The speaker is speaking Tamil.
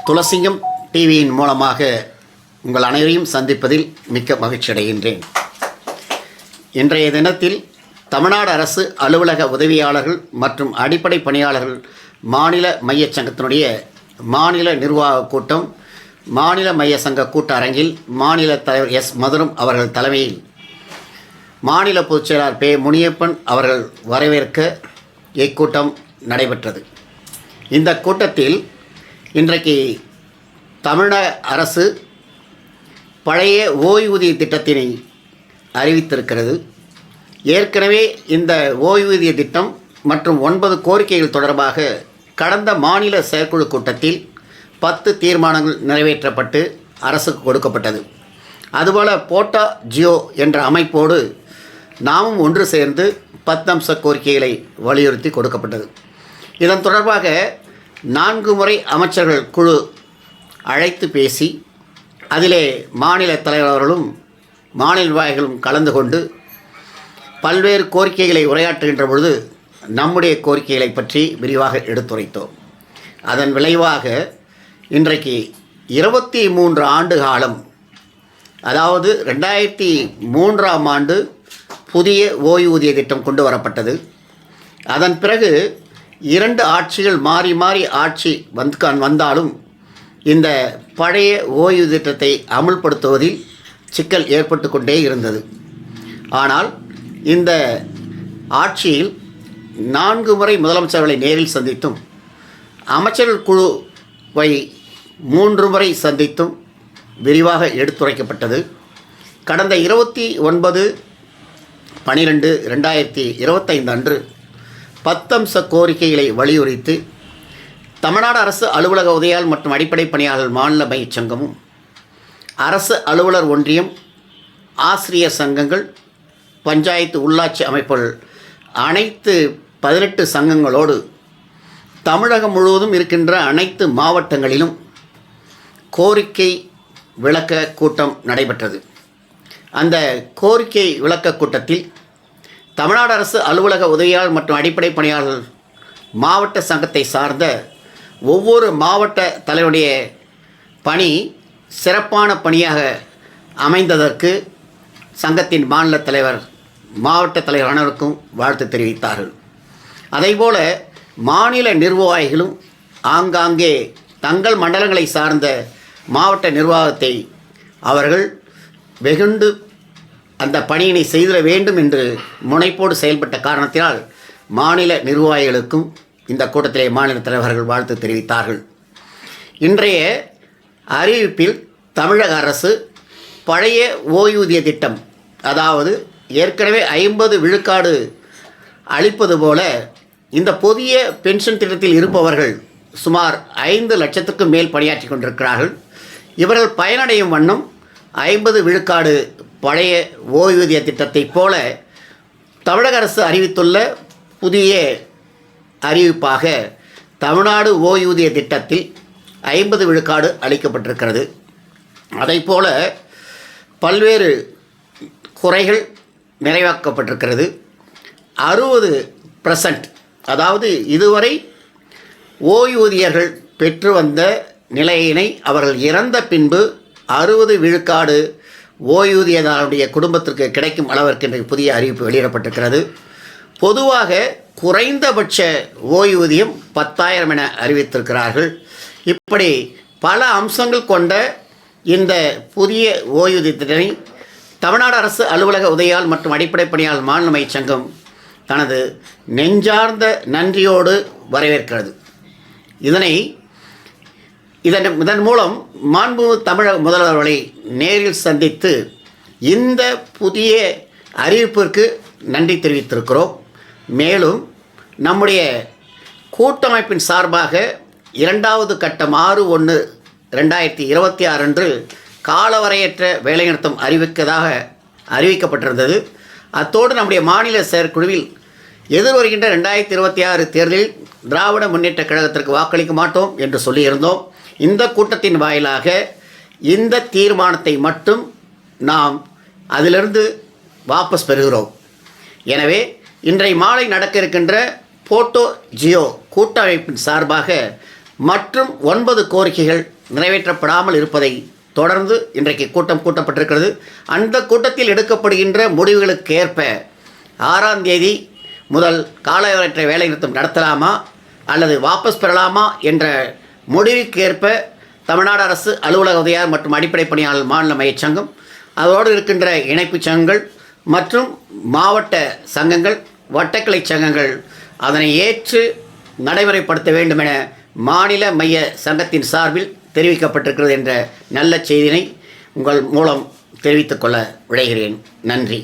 துளசிங்கம் டிவியின் மூலமாக உங்கள் அனைவரையும் சந்திப்பதில் மிக்க மகிழ்ச்சி அடைகின்றேன். இன்றைய தினத்தில் தமிழ்நாடு அரசு அலுவலக உதவியாளர்கள் மற்றும் அடிப்படை பணியாளர்கள் மாநில மைய சங்கத்தினுடைய மாநில நிர்வாக கூட்டம் மாநில மைய சங்க கூட்ட அரங்கில் மாநில தலைவர் எஸ் மதுரம் அவர்கள் தலைமையில் மாநில பொதுச் செயலாளர் பே முனியப்பன் அவர்கள் வரவேற்க இக்கூட்டம் நடைபெற்றது. இந்த கூட்டத்தில் இன்றைக்கு தமிழக அரசு பழைய ஓய்வூதிய திட்டத்தினை அறிவித்திருக்கிறது. ஏற்கனவே இந்த ஓய்வூதிய திட்டம் மற்றும் 9 கோரிக்கைகள் தொடர்பாக கடந்த மாநில செயற்குழு கூட்டத்தில் 10 தீர்மானங்கள் நிறைவேற்றப்பட்டு அரசுக்கு கொடுக்கப்பட்டது. அதுபோல் போட்டா ஜியோ என்ற அமைப்போடு நாமும் ஒன்று சேர்ந்து 10 அம்ச கோரிக்கைகளை வலியுறுத்தி கொடுக்கப்பட்டது. இதன் தொடர்பாக 4 முறை அமைச்சர்கள் குழு அழைத்து பேசி அதிலே மாநில தலைவர்களும் மாநில நிர்வாகிகளும் கலந்து கொண்டு பல்வேறு கோரிக்கைகளை உரையாற்றுகின்ற பொழுது நம்முடைய கோரிக்கைகளை பற்றி விரிவாக எடுத்துரைத்தோம். அதன் விளைவாக இன்றைக்கு 23 ஆண்டு காலம், அதாவது 2003ஆம் ஆண்டு புதிய ஓய்வூதிய திட்டம் கொண்டு வரப்பட்டது. அதன் பிறகு 2 ஆட்சிகள் மாறி மாறி ஆட்சி வந்தாலும் இந்த பழைய ஓய்வு திட்டத்தை அமுல்படுத்துவதில் சிக்கல் ஏற்பட்டு கொண்டே இருந்தது. ஆனால் இந்த ஆட்சியில் 4 முறை முதலமைச்சர்களை நேரில் சந்தித்தும் அமைச்சர்கள் குழுவை 3 முறை சந்தித்தும் விரிவாக எடுத்துரைக்கப்பட்டது. கடந்த 29/12/2025 அன்று 10 அம்ச கோரிக்கைகளை வலியுறுத்தி தமிழ்நாடு அரசு அலுவலக உதவியாளர் மற்றும் அடிப்படை பணியாளர்கள் மாநில மைய சங்கமும் அரசு அலுவலர் ஒன்றியம், ஆசிரியர் சங்கங்கள், பஞ்சாயத்து உள்ளாட்சி அமைப்புகள் அனைத்து 18 சங்கங்களோடு தமிழகம் முழுவதும் இருக்கின்ற அனைத்து மாவட்டங்களிலும் கோரிக்கை விளக்க கூட்டம் நடைபெற்றது. அந்த கோரிக்கை விளக்க கூட்டத்தில் தமிழ்நாடு அரசு அலுவலக உதவியாளர் மற்றும் அடிப்படை பணியாளர்கள் மாவட்ட சங்கத்தை சார்ந்த ஒவ்வொரு மாவட்ட தலைவருடைய பணி சிறப்பான பணியாக அமைந்ததற்கு சங்கத்தின் மாநில தலைவர் மாவட்ட தலைவர் அனைவருக்கும் வாழ்த்து தெரிவித்தார்கள். அதேபோல் மாநில நிர்வாகிகளும் ஆங்காங்கே தங்கள் மண்டலங்களை சார்ந்த மாவட்ட நிர்வாகத்தை அவர்கள் வெகுண்டு அந்த பணியினை செய்திட வேண்டும் என்று முனைப்போடு செயல்பட்ட காரணத்தினால் மாநில நிர்வாகிகளுக்கும் இந்த கூட்டத்திலே மாநில தலைவர்கள் வாழ்த்து தெரிவித்தார்கள். இன்றைய அறிவிப்பில் தமிழக அரசு பழைய ஓய்வூதிய திட்டம், அதாவது ஏற்கனவே 50 விழுக்காடு அளிப்பது போல இந்த புதிய பென்ஷன் திட்டத்தில் இருப்பவர்கள் சுமார் 5 லட்சத்துக்கும் மேல் பணியாற்றி கொண்டிருக்கிறார்கள். இவர்கள் பயனடையும் வண்ணம் 50 விழுக்காடு பழைய ஓய்வூதிய திட்டத்தை போல தமிழக அரசு அறிவித்துள்ள புதிய அறிவிப்பாக தமிழ்நாடு ஓய்வூதிய திட்டத்தில் 50 விழுக்காடு அளிக்கப்பட்டிருக்கிறது. அதைப்போல பல்வேறு குறைகள் நிறைவாக்கப்பட்டிருக்கிறது. 60%, அதாவது இதுவரை ஓய்வூதியர்கள் பெற்று வந்த நிலையினை அவர்கள் இறந்த பின்பு 60 விழுக்காடு ஓய்வூதியதாரருடைய குடும்பத்திற்கு கிடைக்கும் அளவிற்கு இன்றைக்கு புதிய அறிவிப்பு வெளியிடப்பட்டிருக்கிறது. பொதுவாக குறைந்தபட்ச ஓய்வூதியம் 10,000 என அறிவித்திருக்கிறார்கள். இப்படி பல அம்சங்கள் கொண்ட இந்த புதிய ஓய்வூதிய திட்டத்தை தமிழ்நாடு அரசு அலுவலக உதவியாளர் மற்றும் அடிப்படை பணியாளர் மாநில மைய சங்கம் தனது நெஞ்சார்ந்த நன்றியோடு வரவேற்கிறது. இதன் மூலம் மாண்பு தமிழக முதல்வர்களை நேரில் சந்தித்து இந்த புதிய அறிவிப்பிற்கு நன்றி தெரிவித்திருக்கிறோம். மேலும் நம்முடைய கூட்டமைப்பின் சார்பாக 2வது கட்டம் 6/1/2026 அன்று காலவரையற்ற வேலைநிறுத்தம் அறிவிக்கப்பட்டிருந்தது. அத்தோடு நம்முடைய மாநில செயற்குழுவில் எதிர்வருகின்ற 2026 தேர்தலில் திராவிட முன்னேற்ற கழகத்திற்கு வாக்களிக்க மாட்டோம் என்று சொல்லியிருந்தோம். இந்த கூட்டத்தின் வாயிலாக இந்த தீர்மானத்தை மட்டும் நாம் அதிலிருந்து வாபஸ் பெறுகிறோம். எனவே இன்றைய மாலை நடக்க இருக்கின்ற போட்டோ ஜியோ கூட்டமைப்பின் சார்பாக மற்றும் 9 கோரிக்கைகள் நிறைவேற்றப்படாமல் இருப்பதை தொடர்ந்து இன்றைக்கு கூட்டம் கூட்டப்பட்டிருக்கிறது. அந்த கூட்டத்தில் எடுக்கப்படுகின்ற முடிவுகளுக்கு ஏற்ப 6ஆம் தேதி முதல் காலவரையற்ற வேலைநிறுத்தம் நடத்தலாமா அல்லது வாபஸ் பெறலாமா என்ற முடிவுக்கேற்ப தமிழ்நாடு அரசு அலுவலக உதவியாளர் மற்றும் அடிப்படை பணியாளர் மாநில மையச் சங்கம், அதோடு இருக்கின்ற இணைப்புச் சங்கங்கள் மற்றும் மாவட்ட சங்கங்கள், வட்டக்கிளை சங்கங்கள் அதனை ஏற்று நடைமுறைப்படுத்த வேண்டும் என மாநில மைய சங்கத்தின் சார்பில் தெரிவிக்கப்பட்டிருக்கிறது என்ற நல்ல செய்தியினை உங்கள் மூலம் தெரிவித்துக்கொள்ள விழைகிறேன். நன்றி.